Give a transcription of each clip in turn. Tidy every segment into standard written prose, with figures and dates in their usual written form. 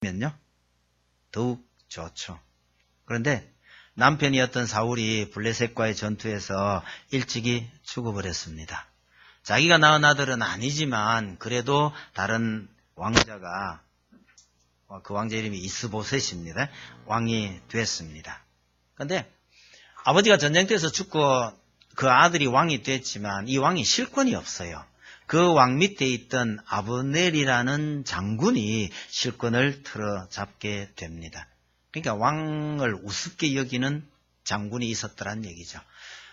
면요 더욱 좋죠. 그런데 남편이었던 사울이 블레셋과의 전투에서 일찍이 죽어버렸습니다. 자기가 낳은 아들은 아니지만 그래도 다른 왕자가, 그 왕자 이름이 이스보셋입니다. 왕이 됐습니다. 그런데 아버지가 전쟁터에서 죽고 그 아들이 왕이 됐지만 이 왕이 실권이 없어요. 그 왕 밑에 있던 아브넬이라는 장군이 실권을 틀어잡게 됩니다. 그러니까 왕을 우습게 여기는 장군이 있었더란 얘기죠.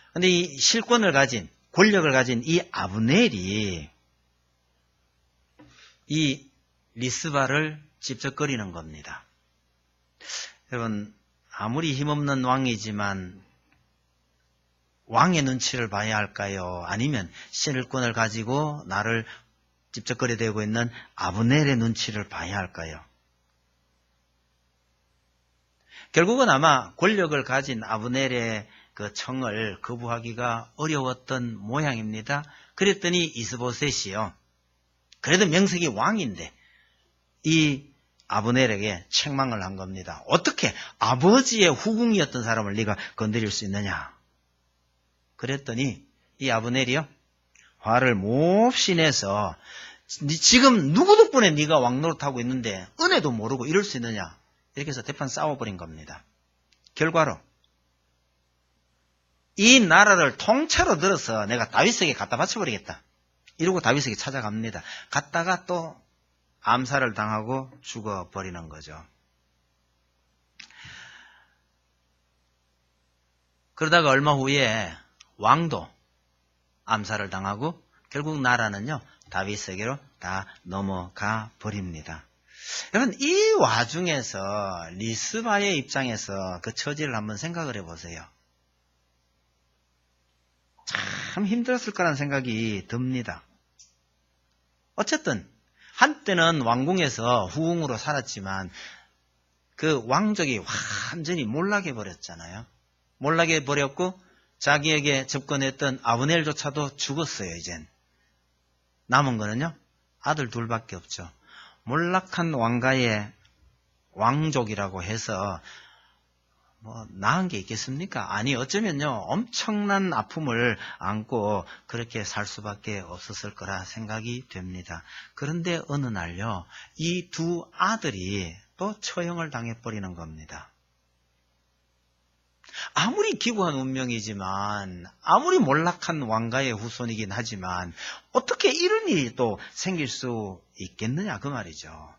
그런데 이 실권을 가진, 권력을 가진 이 아브넬이 이 리스바를 찝쩍거리는 겁니다. 여러분, 아무리 힘없는 왕이지만 왕의 눈치를 봐야 할까요? 아니면 실권을 가지고 나를 찝쩍거려대고 있는 아브넬의 눈치를 봐야 할까요? 결국은 아마 권력을 가진 아브넬의 그 청을 거부하기가 어려웠던 모양입니다. 그랬더니 이스보셋이요. 그래도 명색이 왕인데 이 아브넬에게 책망을 한 겁니다. 어떻게 아버지의 후궁이었던 사람을 네가 건드릴 수 있느냐? 그랬더니 이 아브넬이요, 화를 몹시 내서 지금 누구 덕분에 네가 왕노릇하고 있는데 은혜도 모르고 이럴 수 있느냐? 이렇게 해서 대판 싸워버린 겁니다. 결과로 이 나라를 통째로 들어서 내가 다윗에게 갖다 바쳐버리겠다. 이러고 다윗에게 찾아갑니다. 갔다가 또 암살을 당하고 죽어버리는 거죠. 그러다가 얼마 후에 왕도 암살을 당하고 결국 나라는요 다윗에게로 다 넘어가 버립니다. 여러분, 이 와중에서 리스바의 입장에서 그 처지를 한번 생각을 해보세요. 참 힘들었을 거라는 생각이 듭니다. 어쨌든 한때는 왕궁에서 후궁으로 살았지만 그 왕족이 완전히 몰락해 버렸잖아요. 몰락해 버렸고 자기에게 접근했던 아브넬조차도 죽었어요. 이젠 남은 거는요 아들 둘밖에 없죠. 몰락한 왕가의 왕족이라고 해서 뭐 나은 게 있겠습니까? 아니, 어쩌면요 엄청난 아픔을 안고 그렇게 살 수밖에 없었을 거라 생각이 됩니다. 그런데 어느 날요 이 두 아들이 또 처형을 당해버리는 겁니다. 아무리 기구한 운명이지만, 아무리 몰락한 왕가의 후손이긴 하지만 어떻게 이런 일이 또 생길 수 있겠느냐 그 말이죠.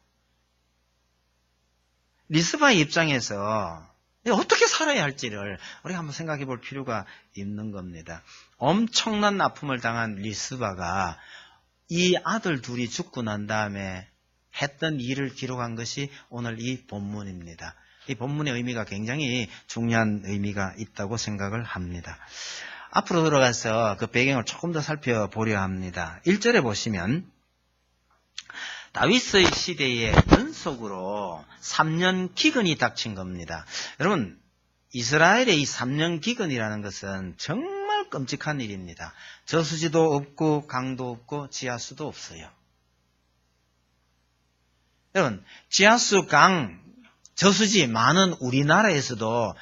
리스바의 입장에서 어떻게 살아야 할지를 우리가 한번 생각해 볼 필요가 있는 겁니다. 엄청난 아픔을 당한 리스바가 이 아들 둘이 죽고 난 다음에 했던 일을 기록한 것이 오늘 이 본문입니다. 이 본문의 의미가 굉장히 중요한 의미가 있다고 생각을 합니다. 앞으로 들어가서 그 배경을 조금 더 살펴보려 합니다. 1절에 보시면 다윗의 시대에 연속으로 3년 기근이 닥친 겁니다. 여러분, 이스라엘의 이 3년 기근이라는 것은 정말 끔찍한 일입니다. 저수지도 없고 강도 없고 지하수도 없어요. 여러분, 지하수, 강, 저수지 많은 우리나라에서도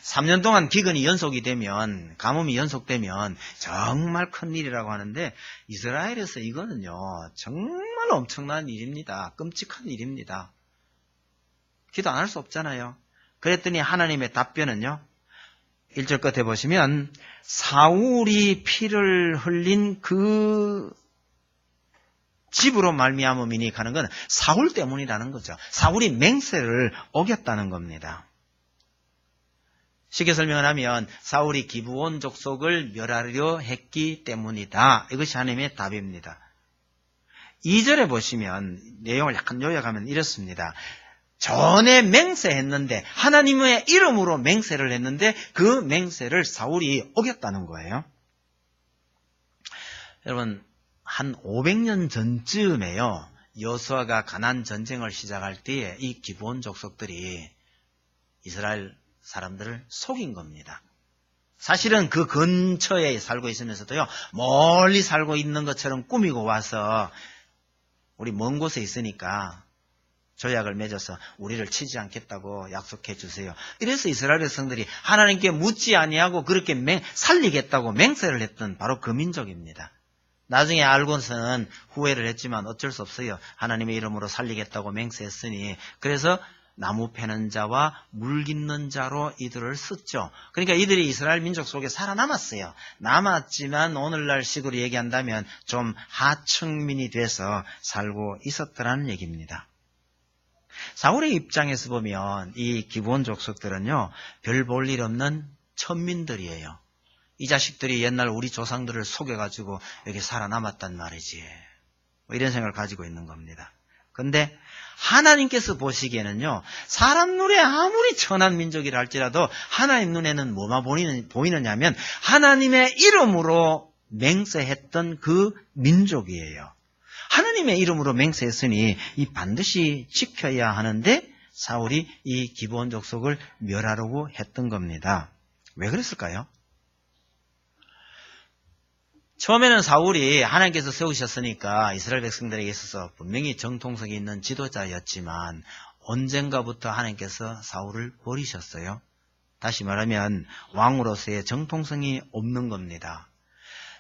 3년 동안 기근이 연속이 되면, 가뭄이 연속되면 정말 큰일이라고 하는데 이스라엘에서 이거는요 정말 엄청난 일입니다. 끔찍한 일입니다. 기도 안 할 수 없잖아요. 그랬더니 하나님의 답변은요 1절 끝에 보시면 사울이 피를 흘린 그 집으로 말미암음이니 하는 건 사울 때문이라는 거죠. 사울이 맹세를 어겼다는 겁니다. 쉽게 설명을 하면 사울이 기브온 족속을 멸하려 했기 때문이다. 이것이 하나님의 답입니다. 2절에 보시면 내용을 약간 요약하면 이렇습니다. 전에 맹세했는데 하나님의 이름으로 맹세를 했는데 그 맹세를 사울이 어겼다는 거예요. 여러분, 한 500년 전쯤에요 여호수아가 가나안 전쟁을 시작할 때에 이 기브온 족속들이 이스라엘 사람들을 속인 겁니다. 사실은 그 근처에 살고 있으면서도요 멀리 살고 있는 것처럼 꾸미고 와서 우리 먼 곳에 있으니까 조약을 맺어서 우리를 치지 않겠다고 약속해 주세요. 이래서 이스라엘 백성들이 하나님께 묻지 아니하고 그렇게 살리겠다고 맹세를 했던 바로 그 민족입니다. 나중에 알고서는 후회를 했지만 어쩔 수 없어요. 하나님의 이름으로 살리겠다고 맹세했으니. 그래서 나무 패는 자와 물 깃는 자로 이들을 썼죠. 그러니까 이들이 이스라엘 민족 속에 살아남았어요. 남았지만 오늘날 식으로 얘기한다면 좀 하층민이 돼서 살고 있었더라는 얘기입니다. 사울의 입장에서 보면 이 기브온 족속들은요, 별 볼 일 없는 천민들이에요. 이 자식들이 옛날 우리 조상들을 속여가지고 여기 살아남았단 말이지. 뭐 이런 생각을 가지고 있는 겁니다. 근데 하나님께서 보시기에는요, 사람 눈에 아무리 천한 민족이라 할지라도 하나님 눈에는 뭐만 보이느냐면 하나님의 이름으로 맹세했던 그 민족이에요. 하나님의 이름으로 맹세했으니 이 반드시 지켜야 하는데 사울이 이 기브온 족속을 멸하려고 했던 겁니다. 왜 그랬을까요? 처음에는 사울이 하나님께서 세우셨으니까 이스라엘 백성들에게 있어서 분명히 정통성이 있는 지도자였지만 언젠가부터 하나님께서 사울을 버리셨어요. 다시 말하면 왕으로서의 정통성이 없는 겁니다.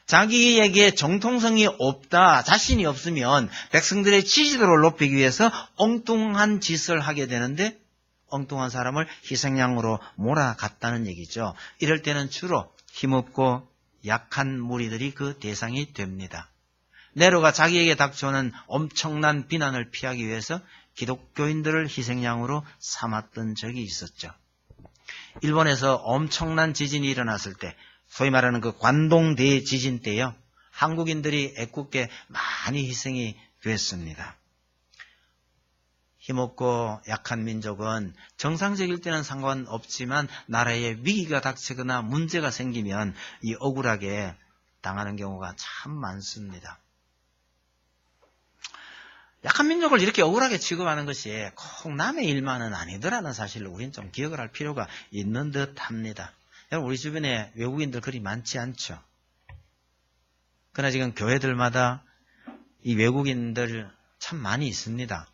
자기에게 정통성이 없다, 자신이 없으면 백성들의 지지도를 높이기 위해서 엉뚱한 짓을 하게 되는데 엉뚱한 사람을 희생양으로 몰아갔다는 얘기죠. 이럴 때는 주로 힘없고 약한 무리들이 그 대상이 됩니다. 네로가 자기에게 닥쳐오는 엄청난 비난을 피하기 위해서 기독교인들을 희생양으로 삼았던 적이 있었죠. 일본에서 엄청난 지진이 일어났을 때, 소위 말하는 그 관동 대지진 때요, 한국인들이 애꿎게 많이 희생이 됐습니다. 힘없고 약한 민족은 정상적일 때는 상관없지만 나라에 위기가 닥치거나 문제가 생기면 이 억울하게 당하는 경우가 참 많습니다. 약한 민족을 이렇게 억울하게 취급하는 것이 꼭 남의 일만은 아니더라는 사실을 우리는 좀 기억을 할 필요가 있는 듯 합니다. 여러분, 우리 주변에 외국인들 그리 많지 않죠? 그러나 지금 교회들마다 이 외국인들 참 많이 있습니다.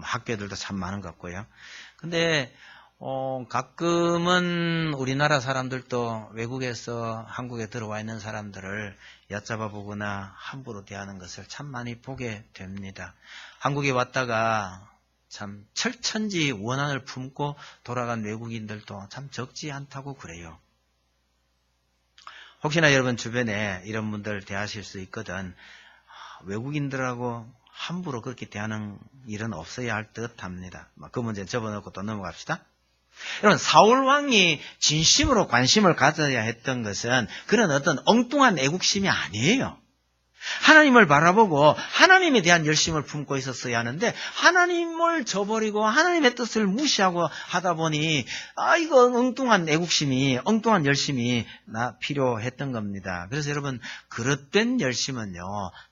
학교들도 참 많은 것 같고요. 근데 가끔은 우리나라 사람들도 외국에서 한국에 들어와 있는 사람들을 얕잡아 보거나 함부로 대하는 것을 참 많이 보게 됩니다. 한국에 왔다가 참 철천지 원한을 품고 돌아간 외국인들도 참 적지 않다고 그래요. 혹시나 여러분 주변에 이런 분들 대하실 수 있거든, 외국인들하고 함부로 그렇게 대하는 일은 없어야 할 듯 합니다. 그 문제는 접어놓고 또 넘어갑시다. 여러분, 사울 왕이 진심으로 관심을 가져야 했던 것은 그런 어떤 엉뚱한 애국심이 아니에요. 하나님을 바라보고 하나님에 대한 열심을 품고 있었어야 하는데 하나님을 저버리고 하나님의 뜻을 무시하고 하다 보니 이거 엉뚱한 애국심이, 엉뚱한 열심이 필요했던 겁니다. 그래서 여러분, 그릇된 열심은요,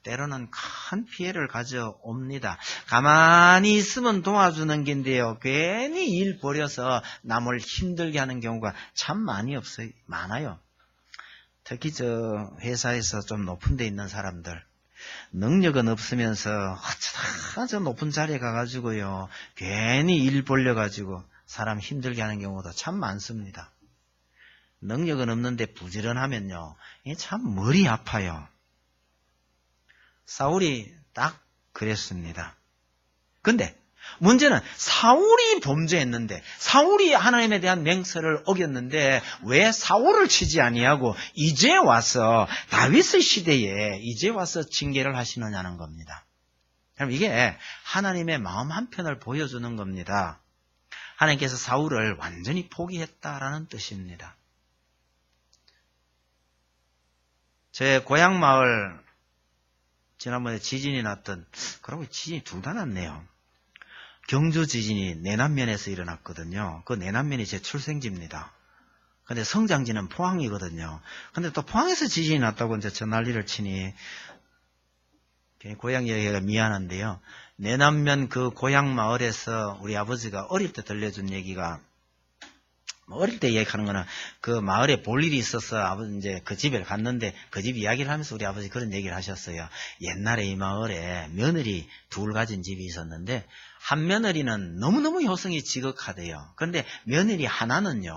때로는 큰 피해를 가져옵니다. 가만히 있으면 도와주는 긴데요, 괜히 일 벌여서 남을 힘들게 하는 경우가 참 많아요. 특히 저 회사에서 좀 높은 데 있는 사람들, 능력은 없으면서 어쩌다 저 높은 자리에 가가지고요, 괜히 일 벌려가지고 사람 힘들게 하는 경우도 참 많습니다. 능력은 없는데 부지런하면요, 이게 참 머리 아파요. 사울이 딱 그랬습니다. 근데 문제는 사울이 범죄했는데, 사울이 하나님에 대한 맹세를 어겼는데 왜 사울을 치지 아니하고 이제 와서 다윗의 시대에 이제 와서 징계를 하시느냐는 겁니다. 그럼 이게 하나님의 마음 한편을 보여주는 겁니다. 하나님께서 사울을 완전히 포기했다라는 뜻입니다. 제 고향 마을 지난번에 지진이 났던, 그러고 지진이 둘 다 났네요. 경주 지진이 내남면에서 일어났거든요. 그 내남면이 제 출생지입니다. 근데 성장지는 포항이거든요. 근데 또 포항에서 지진이 났다고 이제 저 난리를 치니 고향 얘기가 미안한데요. 내남면 그 고향 마을에서 우리 아버지가 어릴 때 들려준 얘기가, 어릴 때 얘기하는 거는 그 마을에 볼 일이 있어서 아버지 이제 그 집에 갔는데 그 집 이야기를 하면서 우리 아버지 그런 얘기를 하셨어요. 옛날에 이 마을에 며느리 둘 가진 집이 있었는데 한 며느리는 너무너무 효성이 지극하대요. 그런데 며느리 하나는요,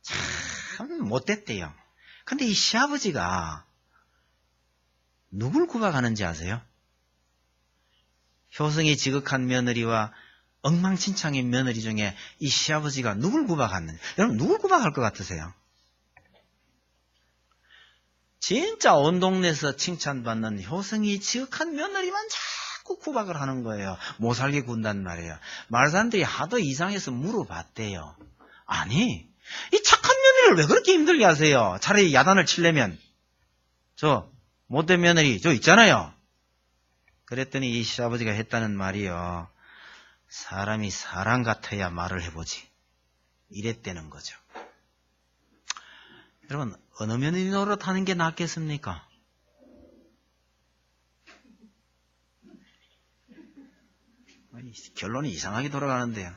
참 못됐대요. 근데 이 시아버지가 누굴 구박하는지 아세요? 효성이 지극한 며느리와 엉망진창인 며느리 중에 이 시아버지가 누굴 구박하는지, 여러분 누굴 구박할 것 같으세요? 진짜 온 동네에서 칭찬받는 효성이 지극한 며느리만 자꾸 구박을 하는 거예요. 못 살게 군단 말이에요. 말사람들이 하도 이상해서 물어봤대요. 아니, 이 착한 며느리를 왜 그렇게 힘들게 하세요? 차라리 야단을 치려면 저 못된 며느리 저 있잖아요. 그랬더니 이 시아버지가 했다는 말이요, 사람이 사람 같아야 말을 해보지, 이랬다는 거죠. 여러분, 어느 며느리 노릇하는 게 낫겠습니까? 결론이 이상하게 돌아가는데요.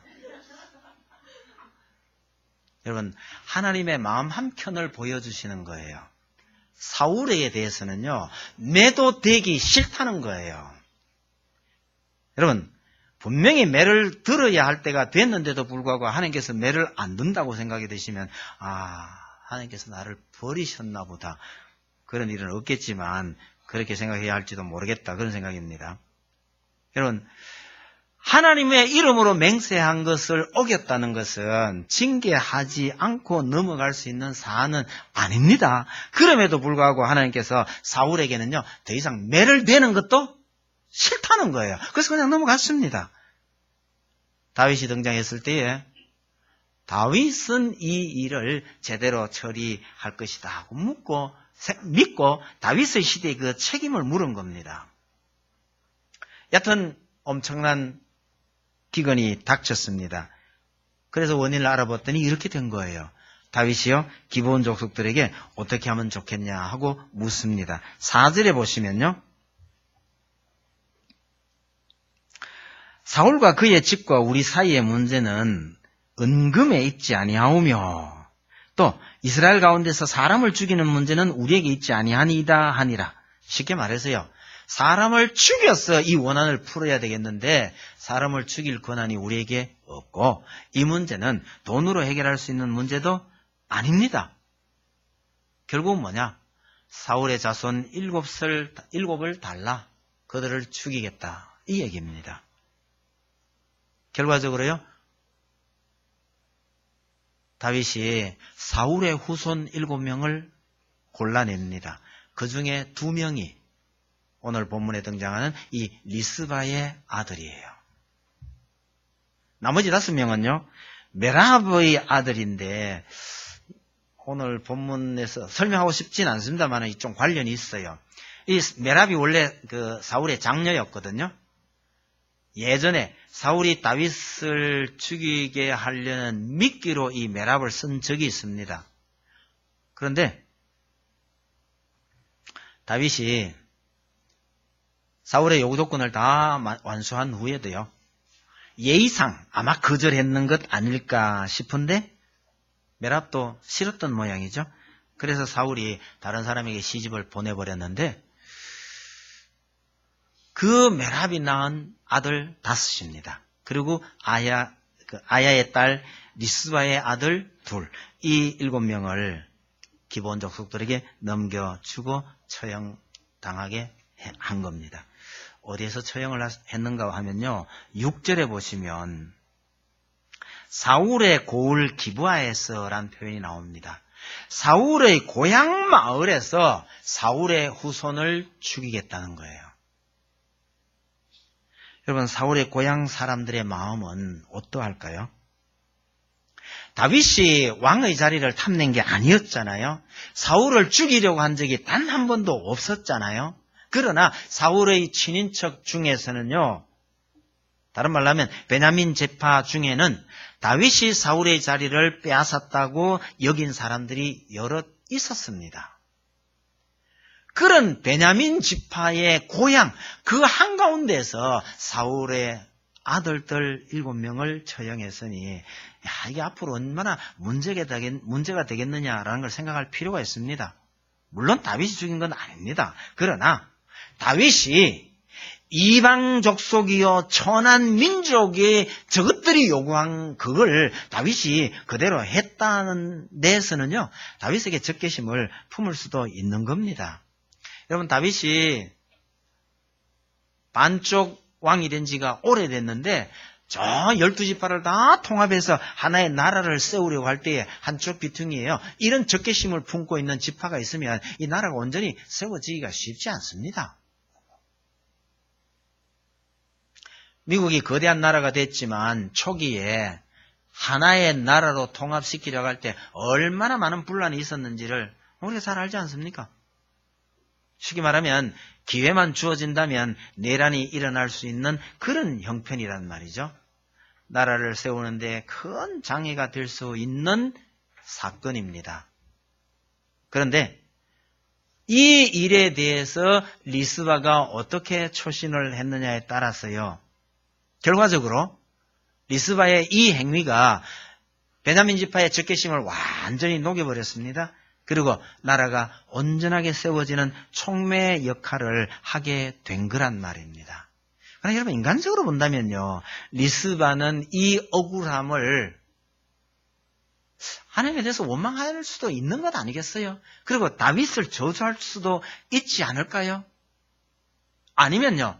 여러분, 하나님의 마음 한켠을 보여주시는 거예요. 사울에게 대해서는요, 매도되기 싫다는 거예요. 여러분, 분명히 매를 들어야 할 때가 됐는데도 불구하고 하나님께서 매를 안 든다고 생각이 되시면, 하나님께서 나를 버리셨나 보다. 그런 일은 없겠지만 그렇게 생각해야 할지도 모르겠다, 그런 생각입니다. 여러분, 하나님의 이름으로 맹세한 것을 어겼다는 것은 징계하지 않고 넘어갈 수 있는 사안은 아닙니다. 그럼에도 불구하고 하나님께서 사울에게는요, 더 이상 매를 대는 것도 싫다는 거예요. 그래서 그냥 넘어갔습니다. 다윗이 등장했을 때에 다윗은 이 일을 제대로 처리할 것이다 하고 믿고 다윗의 시대에 그 책임을 물은 겁니다. 여튼 엄청난 기근이 닥쳤습니다. 그래서 원인을 알아봤더니 이렇게 된 거예요. 다윗이요, 기브온 족속들에게 어떻게 하면 좋겠냐 하고 묻습니다. 4절에 보시면요, 사울과 그의 집과 우리 사이의 문제는 은금에 있지 아니하오며 또 이스라엘 가운데서 사람을 죽이는 문제는 우리에게 있지 아니하니이다 하니라. 쉽게 말해서요, 사람을 죽여서 이 원한을 풀어야 되겠는데 사람을 죽일 권한이 우리에게 없고 이 문제는 돈으로 해결할 수 있는 문제도 아닙니다. 결국은 뭐냐? 사울의 자손 7을 달라 그들을 죽이겠다, 이 얘기입니다. 결과적으로요, 다윗이 사울의 후손 7명을 골라냅니다. 그 중에 2명이 오늘 본문에 등장하는 이 리스바의 아들이에요. 나머지 5명은요, 메랍의 아들인데 오늘 본문에서 설명하고 싶진 않습니다만 좀 관련이 있어요. 이 메랍이 원래 그 사울의 장녀였거든요. 예전에 사울이 다윗을 죽이게 하려는 미끼로 이 메랍을 쓴 적이 있습니다. 그런데 다윗이 사울의 요구 조건을 다 완수한 후에도요, 예의상 아마 거절했는 것 아닐까 싶은데 메랍도 싫었던 모양이죠. 그래서 사울이 다른 사람에게 시집을 보내버렸는데 그 메랍이 낳은 아들 5입니다. 그리고 아야의 딸 리스바의 아들 2, 이 7명을 기브온 족속들에게 넘겨주고 처형당하게 한 겁니다. 어디에서 처형을 했는가 하면요, 6절에 보시면 사울의 고을 기브아에서란 표현이 나옵니다. 사울의 고향 마을에서 사울의 후손을 죽이겠다는 거예요. 여러분, 사울의 고향 사람들의 마음은 어떠할까요? 다윗이 왕의 자리를 탐낸 게 아니었잖아요. 사울을 죽이려고 한 적이 단 한 번도 없었잖아요. 그러나 사울의 친인척 중에서는요, 다른 말로 하면 베냐민 지파 중에는 다윗이 사울의 자리를 빼앗았다고 여긴 사람들이 여럿 있었습니다. 그런 베냐민 지파의 고향 그 한가운데서 사울의 아들들 7명을 처형했으니 이게 앞으로 얼마나 문제가 되겠느냐라는 걸 생각할 필요가 있습니다. 물론 다윗이 죽인 건 아닙니다. 그러나 다윗이 이방 족속이요 천한 민족이 저것들이 요구한 그걸 다윗이 그대로 했다는 데에서는요, 다윗에게 적개심을 품을 수도 있는 겁니다. 여러분, 다윗이 반쪽 왕이 된 지가 오래됐는데 저 12지파를 다 통합해서 하나의 나라를 세우려고 할 때에 한쪽 비퉁이에요. 이런 적개심을 품고 있는 지파가 있으면 이 나라가 온전히 세워지기가 쉽지 않습니다. 미국이 거대한 나라가 됐지만 초기에 하나의 나라로 통합시키려고 할 때 얼마나 많은 분란이 있었는지를 우리가 잘 알지 않습니까? 쉽게 말하면 기회만 주어진다면 내란이 일어날 수 있는 그런 형편이란 말이죠. 나라를 세우는데 큰 장애가 될 수 있는 사건입니다. 그런데 이 일에 대해서 리스바가 어떻게 초신을 했느냐에 따라서요, 결과적으로 리스바의 이 행위가 베냐민 지파의 적개심을 완전히 녹여버렸습니다. 그리고 나라가 온전하게 세워지는 촉매 역할을 하게 된 거란 말입니다. 그러나 여러분, 인간적으로 본다면요, 리스바는 이 억울함을 하나님에 대해서 원망할 수도 있는 것 아니겠어요? 그리고 다윗을 저주할 수도 있지 않을까요? 아니면요,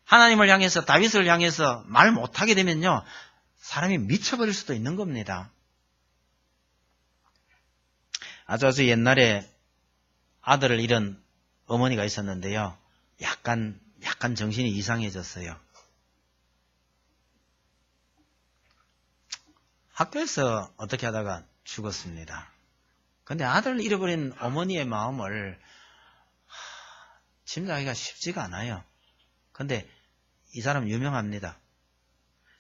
하나님을 향해서, 다윗을 향해서 말 못하게 되면요, 사람이 미쳐버릴 수도 있는 겁니다. 아주 옛날에 아들을 잃은 어머니가 있었는데요, 약간 정신이 이상해졌어요. 학교에서 어떻게 하다가 죽었습니다. 근데 아들을 잃어버린 어머니의 마음을 짐작하기가 쉽지가 않아요. 근데 이 사람 유명합니다.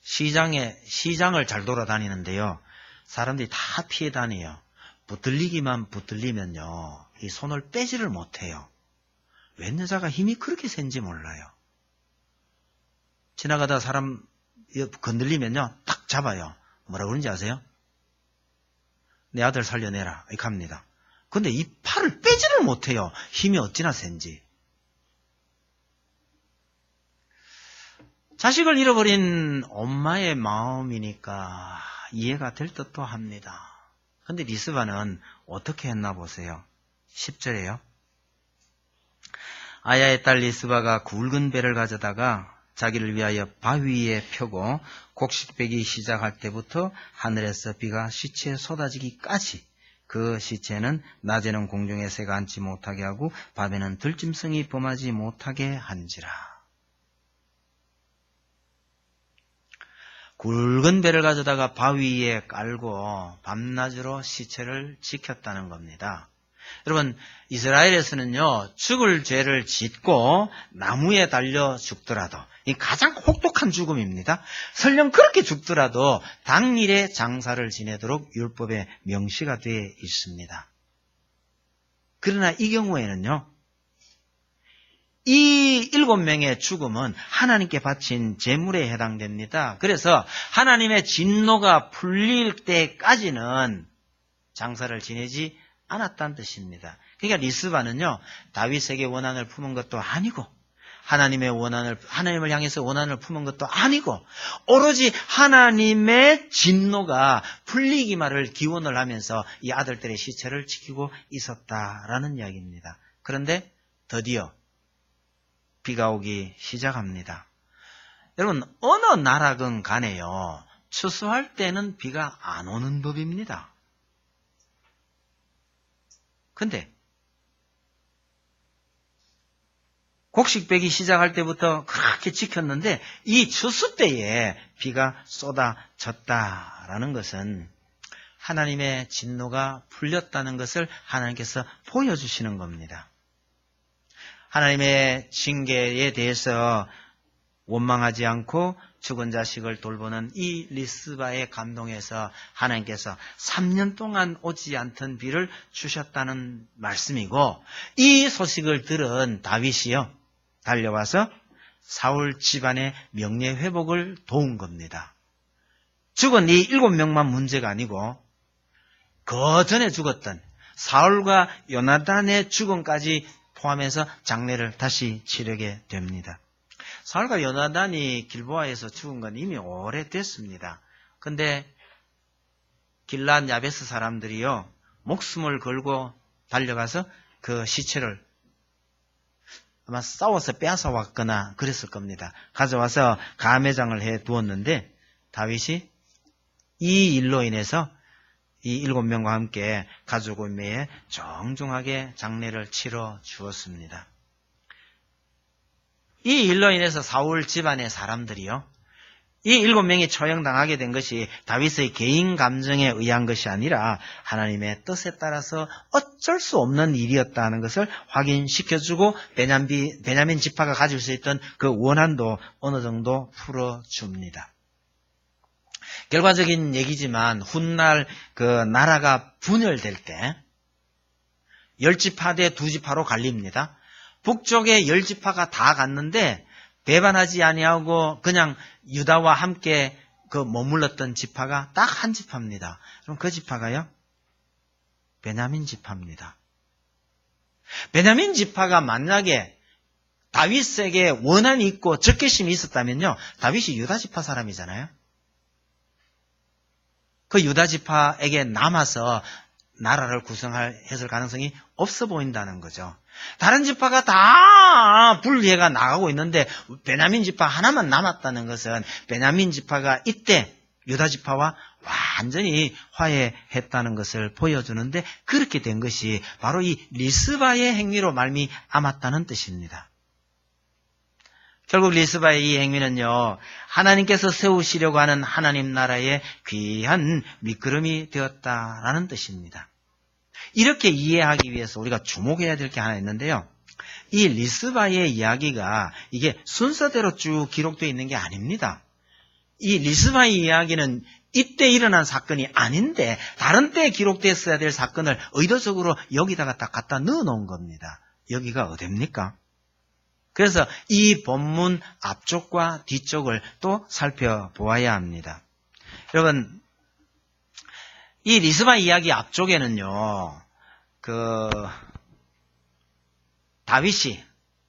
시장을 잘 돌아다니는데요, 사람들이 다 피해 다녀요. 붙들리기만 붙들리면요, 이 손을 빼지를 못해요. 웬 여자가 힘이 그렇게 센지 몰라요. 지나가다 사람 건들리면요, 딱 잡아요. 뭐라 그런지 아세요? 내 아들 살려내라 이렇게 합니다. 근데 이 팔을 빼지를 못해요. 힘이 어찌나 센지. 자식을 잃어버린 엄마의 마음이니까 이해가 될 듯도 합니다. 근데 리스바는 어떻게 했나 보세요. 10절에요. 아야의 딸 리스바가 굵은 배를 가져다가 자기를 위하여 바위에 펴고 곡식배기 시작할 때부터 하늘에서 비가 시체에 쏟아지기까지 그 시체는 낮에는 공중에 새가 앉지 못하게 하고 밤에는 들짐승이 범하지 못하게 한지라. 굵은 배를 가져다가 바위에 깔고 밤낮으로 시체를 지켰다는 겁니다. 여러분, 이스라엘에서는요, 죽을 죄를 짓고 나무에 달려 죽더라도, 이 가장 혹독한 죽음입니다. 설령 그렇게 죽더라도 당일에 장사를 지내도록 율법에 명시가 되어 있습니다. 그러나 이 경우에는요, 이 7명의 죽음은 하나님께 바친 제물에 해당됩니다. 그래서 하나님의 진노가 풀릴 때까지는 장사를 지내지 않았다는 뜻입니다. 그러니까 리스바는요, 다윗에게 원한을 품은 것도 아니고, 하나님을 향해서 원한을 품은 것도 아니고, 오로지 하나님의 진노가 풀리기만을 기원을 하면서 이 아들들의 시체를 지키고 있었다라는 이야기입니다. 그런데 드디어 비가 오기 시작합니다. 여러분, 어느 나라건 간에요, 추수할 때는 비가 안 오는 법입니다. 근데 곡식 빼기 시작할 때부터 그렇게 지켰는데 이 추수 때에 비가 쏟아졌다라는 것은 하나님의 진노가 풀렸다는 것을 하나님께서 보여주시는 겁니다. 하나님의 징계에 대해서 원망하지 않고 죽은 자식을 돌보는 이 리스바의 감동에서 하나님께서 3년 동안 오지 않던 비를 주셨다는 말씀이고, 이 소식을 들은 다윗이요, 달려와서 사울 집안의 명예 회복을 도운 겁니다. 죽은 이 7명만 문제가 아니고 그 전에 죽었던 사울과 요나단의 죽음까지 포함해서 장례를 다시 치르게 됩니다. 사울과 요나단이 길보아에서 죽은 건 이미 오래됐습니다. 근데 길랏 야베스 사람들이요, 목숨을 걸고 달려가서 그 시체를 아마 싸워서 빼앗아 왔거나 그랬을 겁니다. 가져와서 가매장을 해 두었는데 다윗이 이 일로 인해서 이 7명과 함께 가족의 매에 정중하게 장례를 치러 주었습니다. 이 일로 인해서 사울 집안의 사람들이요, 이 7명이 처형당하게 된 것이 다윗의 개인 감정에 의한 것이 아니라 하나님의 뜻에 따라서 어쩔 수 없는 일이었다는 것을 확인시켜주고 베냐민 지파가 가질 수 있던 그 원한도 어느 정도 풀어줍니다. 결과적인 얘기지만 훗날 그 나라가 분열될 때 10지파 대 2지파로 갈립니다. 북쪽에 10지파가 다 갔는데 배반하지 아니하고 그냥 유다와 함께 그 머물렀던 지파가 딱 한 지파입니다. 그럼 그 지파가요? 베냐민 지파입니다. 베냐민 지파가 만약에 다윗에게 원한이 있고 적개심이 있었다면요, 다윗이 유다 지파 사람이잖아요. 그 유다 지파에게 남아서 나라를 구성했을 가능성이 없어 보인다는 거죠. 다른 지파가 다 분리해가 나가고 있는데 베냐민 지파 하나만 남았다는 것은 베냐민 지파가 이때 유다 지파와 완전히 화해했다는 것을 보여주는데, 그렇게 된 것이 바로 이 리스바의 행위로 말미암았다는 뜻입니다. 결국 리스바의 이 행위는요, 하나님께서 세우시려고 하는 하나님 나라의 귀한 밑거름이 되었다라는 뜻입니다. 이렇게 이해하기 위해서 우리가 주목해야 될 게 하나 있는데요, 이 리스바의 이야기가 이게 순서대로 쭉 기록되어 있는 게 아닙니다. 이 리스바의 이야기는 이때 일어난 사건이 아닌데 다른 때에 기록됐어야 될 사건을 의도적으로 여기다가 딱 갖다 넣어놓은 겁니다. 여기가 어딥니까? 그래서 이 본문 앞쪽과 뒤쪽을 또 살펴보아야 합니다. 여러분, 이 리스바 이야기 앞쪽에는요, 다윗이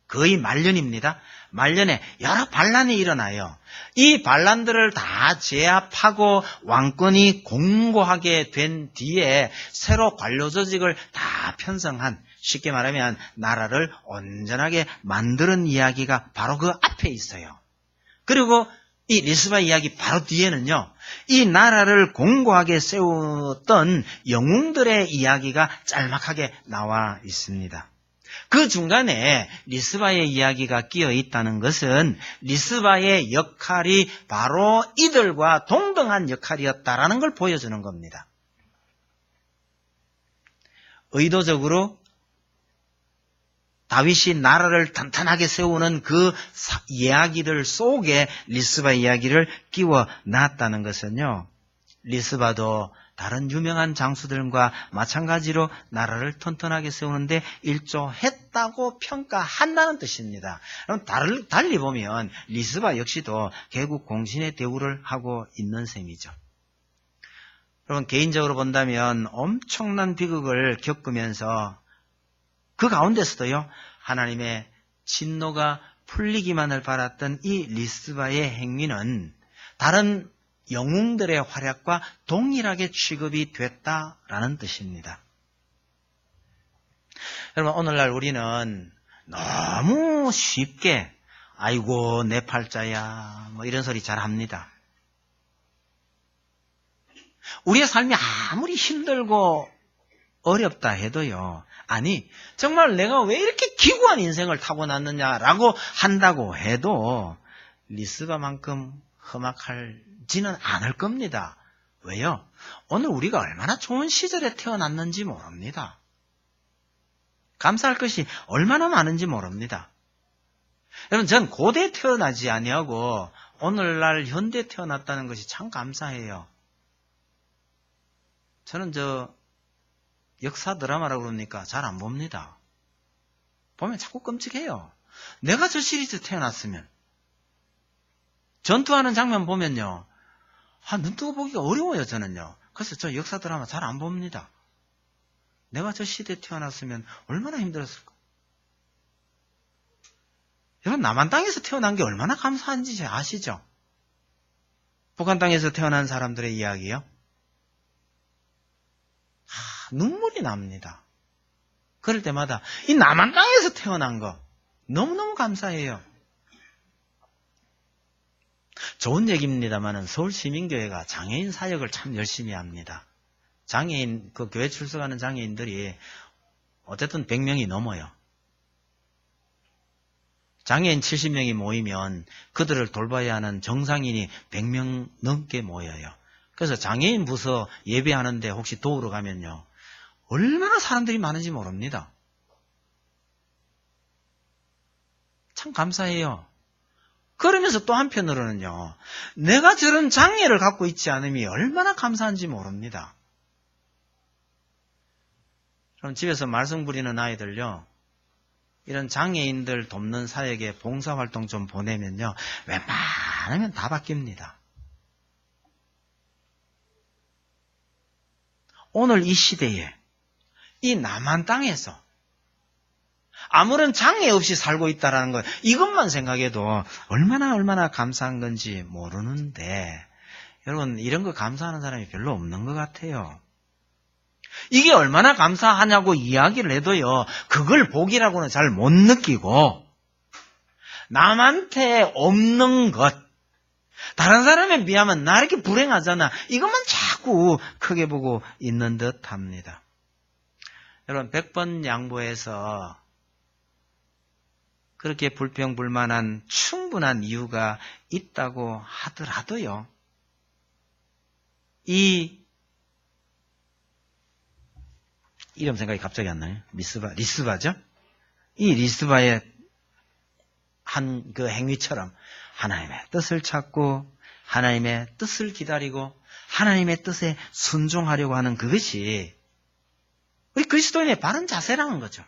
거의 말년입니다. 말년에 여러 반란이 일어나요. 이 반란들을 다 제압하고 왕권이 공고하게 된 뒤에 새로 관료 조직을 다 편성한, 쉽게 말하면 나라를 온전하게 만드는 이야기가 바로 그 앞에 있어요. 그리고 이 리스바 이야기 바로 뒤에는요, 이 나라를 공고하게 세웠던 영웅들의 이야기가 짤막하게 나와 있습니다. 그 중간에 리스바의 이야기가 끼어 있다는 것은 리스바의 역할이 바로 이들과 동등한 역할이었다라는 걸 보여주는 겁니다. 의도적으로 다윗이 나라를 탄탄하게 세우는 그 이야기들 속에 리스바 이야기를 끼워 놨다는 것은요, 리스바도 다른 유명한 장수들과 마찬가지로 나라를 튼튼하게 세우는데 일조했다고 평가한다는 뜻입니다. 그럼 달리 보면 리스바 역시도 개국 공신의 대우를 하고 있는 셈이죠. 여러분, 개인적으로 본다면 엄청난 비극을 겪으면서 그 가운데서도요, 하나님의 진노가 풀리기만을 바랐던 이 리스바의 행위는 다른 영웅들의 활약과 동일하게 취급이 됐다라는 뜻입니다. 여러분, 오늘날 우리는 너무 쉽게 아이고 내 팔자야 뭐 이런 소리 잘 합니다. 우리의 삶이 아무리 힘들고 어렵다 해도요, 아니 정말 내가 왜 이렇게 기구한 인생을 타고났느냐라고 한다고 해도 리스바만큼 험악하지는 않을 겁니다. 왜요? 오늘 우리가 얼마나 좋은 시절에 태어났는지 모릅니다. 감사할 것이 얼마나 많은지 모릅니다. 여러분, 전 고대에 태어나지 아니하고 오늘날 현대에 태어났다는 것이 참 감사해요. 저는 역사 드라마라고 그러니까 잘 안 봅니다. 보면 자꾸 끔찍해요. 내가 저 시리즈 태어났으면 전투하는 장면 보면요. 눈 뜨고 보기가 어려워요, 저는요. 그래서 저 역사 드라마 잘 안 봅니다. 내가 저 시대에 태어났으면 얼마나 힘들었을까. 여러분, 남한 땅에서 태어난 게 얼마나 감사한지 아시죠? 북한 땅에서 태어난 사람들의 이야기요. 눈물이 납니다. 그럴 때마다 이 남한 땅에서 태어난 거 너무너무 감사해요. 좋은 얘기입니다만은 서울시민교회가 장애인 사역을 참 열심히 합니다. 장애인, 그 교회 출석하는 장애인들이 어쨌든 100명이 넘어요. 장애인 70명이 모이면 그들을 돌봐야 하는 정상인이 100명 넘게 모여요. 그래서 장애인 부서 예배하는데 혹시 도우러 가면요. 얼마나 사람들이 많은지 모릅니다. 참 감사해요. 그러면서 또 한편으로는요. 내가 저런 장애를 갖고 있지 않음이 얼마나 감사한지 모릅니다. 그럼 집에서 말썽 부리는 아이들요. 이런 장애인들 돕는 사역에 봉사활동 좀 보내면요. 웬만하면 다 바뀝니다. 오늘 이 시대에 이 남한 땅에서 아무런 장애 없이 살고 있다는 것, 이것만 생각해도 얼마나 감사한 건지 모르는데 여러분 이런 거 감사하는 사람이 별로 없는 것 같아요. 이게 얼마나 감사하냐고 이야기를 해도요. 그걸 복이라고는 잘 못 느끼고 남한테 없는 것, 다른 사람에 비하면 나 이렇게 불행하잖아. 이것만 자꾸 크게 보고 있는 듯 합니다. 여러분 100번 양보해서 그렇게 불평불만한 충분한 이유가 있다고 하더라도요. 이름 생각이 갑자기 안 나요. 리스바죠? 이 리스바의 한 그 행위처럼 하나님의 뜻을 찾고 하나님의 뜻을 기다리고 하나님의 뜻에 순종하려고 하는 그것이 우리 그리스도인의 바른 자세라는 거죠.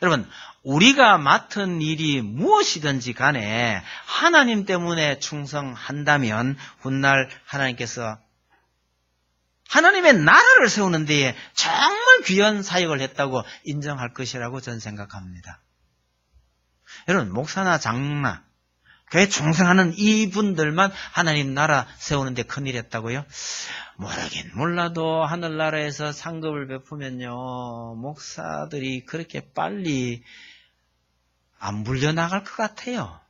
여러분, 우리가 맡은 일이 무엇이든지 간에 하나님 때문에 충성한다면 훗날 하나님께서 하나님의 나라를 세우는 데에 정말 귀한 사역을 했다고 인정할 것이라고 저는 생각합니다. 여러분, 목사나 장로나 교회 충성하는 이분들만 하나님 나라 세우는 데 큰일 했다고요? 모르긴 몰라도 하늘나라에서 상급을 베푸면요. 목사들이 그렇게 빨리 안 불려나갈 것 같아요.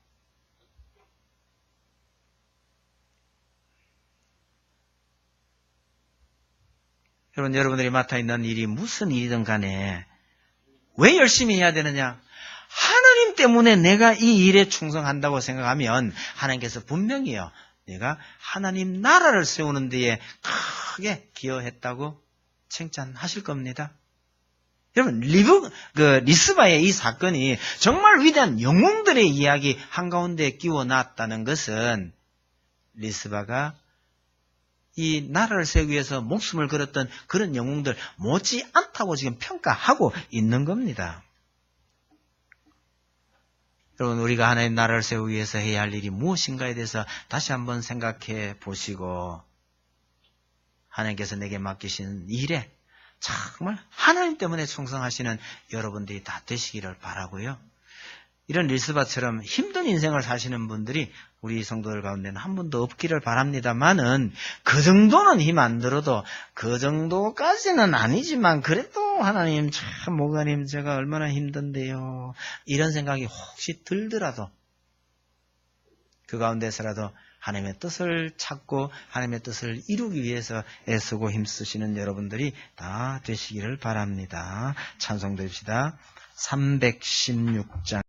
여러분들이 맡아 있는 일이 무슨 일이든 간에 왜 열심히 해야 되느냐? 하나님 때문에 내가 이 일에 충성한다고 생각하면 하나님께서 분명히요. 내가 하나님 나라를 세우는 데에 크게 기여했다고 칭찬하실 겁니다. 여러분, 리스바의 이 사건이 정말 위대한 영웅들의 이야기 한가운데 끼워놨다는 것은 리스바가 이 나라를 세우기 위해서 목숨을 걸었던 그런 영웅들 못지 않다고 지금 평가하고 있는 겁니다. 여러분, 우리가 하나님 나라를 세우기 위해서 해야 할 일이 무엇인가에 대해서 다시 한번 생각해 보시고 하나님께서 내게 맡기신 일에 정말 하나님 때문에 충성하시는 여러분들이 다 되시기를 바라고요. 이런 리스바처럼 힘든 인생을 사시는 분들이 우리 성도들 가운데는 한 분도 없기를 바랍니다만은 그 정도는 힘 안 들어도 그 정도까지는 아니지만 그래도 하나님 참 목사님 제가 얼마나 힘든데요. 이런 생각이 혹시 들더라도 그 가운데서라도 하나님의 뜻을 찾고 하나님의 뜻을 이루기 위해서 애쓰고 힘쓰시는 여러분들이 다 되시기를 바랍니다. 찬송드립시다. 316장